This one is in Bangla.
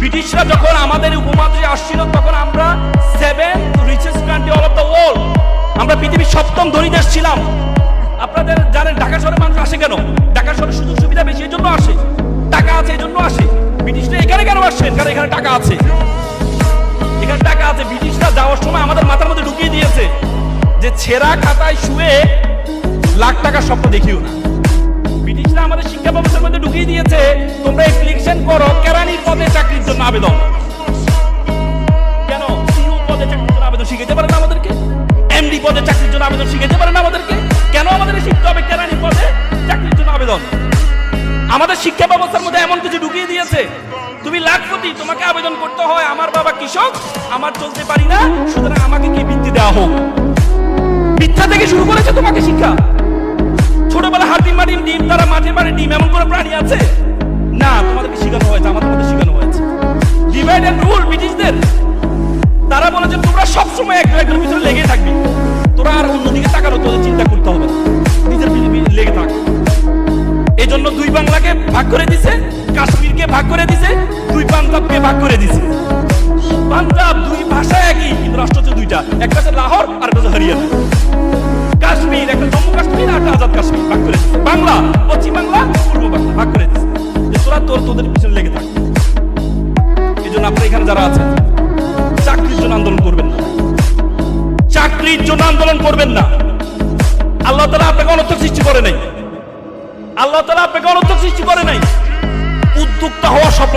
ব্রিটিশরা যখন আমাদের উপমহাদেশে আসছিল তখন আমরা 7th richest country all of the world, আমরা পৃথিবীর 7ম ধনী দেশ ছিলাম। আপনাদের জানেন ঢাকা শহরে মানুষ আসে কেন? ঢাকা শহরে সুযোগ সুবিধা বেশি, এই জন্য আসে, টাকা আছে এই জন্য আসে। ব্রিটিশরা এখানে কেন আসছেন? কারণ এখানে টাকা আছে, এখানে টাকা আছে। ব্রিটিশরা যাওয়ার সময় আমাদের মাথার মধ্যে ঢুকিয়ে দিয়েছে যে ছেঁড়া খাতায় শুয়ে লাখ টাকার স্বপ্ন দেখিও না। ব্রিটিশরা আমাদের শিক্ষা ব্যবস্থার মধ্যে ঢুকিয়ে দিয়েছে তোমরা অ্যাপ্লিকেশন করো কেরানির পদে চাকরির জন্য আবেদন। কেন? সিইও পদে চাকরির জন্য আবেদন শিখাইতে পারে না আমাদেরকে? এমডি পদে চাকরির জন্য আবেদন শিখাইতে পারে না আমাদেরকে? কেন আমাদের শিখতে হবে কেরানির পদে চাকরির জন্য আবেদন? আমাদের শিক্ষা ব্যবস্থার মধ্যে এমন কিছু ঢুকিয়ে দিয়েছে তুমি লাখপতি, তোমাকে আবেদন করতে হয় আমার বাবা কৃষক, আমার চলতে পারি না, সুতরাং আমাকে কি বৃত্তি দেওয়া হোক। মিথ্যা থেকে শুরু করেছে তোমাকে শিক্ষা। ছোটবেলা হাতি মাটির ডিম, তারা মাঠে মাঠে ডিম, এমন কোনো প্রাণী আছে? না, তোমাদেরকে শেখানো হয়েছে, আমাদের মধ্যে শেখানো হয়েছে ডিভাইড এন্ড রুল। ব্রিটিশদের তারা বলেছে তোমরা সবসময় একজনের পিছনে লেগে থাকবি, তোরা আর অন্যদিকে তাকানো, তোদের চিন্তা করতে হবে, নিজের পিছনে লেগে থাক। এই জন্য দুই বাংলাকে ভাগ করে দিছে, কাশ্মীরকে ভাগ করে দিছে, দুই পাঞ্জাবকে ভাগ করে দিছে। পাঞ্জাব দুই ভাষা একই, কিন্তু রাষ্ট্র হচ্ছে দুইটা, একটা হচ্ছে লাহোর আর একটা হচ্ছে হরিয়ানা। কাশ্মীর একটা জম্মু কাশ্মীর আর একটা আজাদ কাশ্মীর ভাগ করে দিচ্ছে। বাংলা পশ্চিম বাংলা, পূর্ব বাংলা ভাগ করে দিচ্ছে, যে তোরা তোদের পিছনে লেগে থাক। এই জন্য আপনারা এখানে যারা আছেন চাকরির জন্য আন্দোলন করবেন না, চাকরির জন্য আন্দোলন করবেন না। আল্লাহ তাআলা আপনাকে অনর্থক সৃষ্টি করে নাই, আল্লাহ তাআলা আপনাকে অনর্থক সৃষ্টি করে নাই। উদ্যোক্তা হওয়ার স্বপ্ন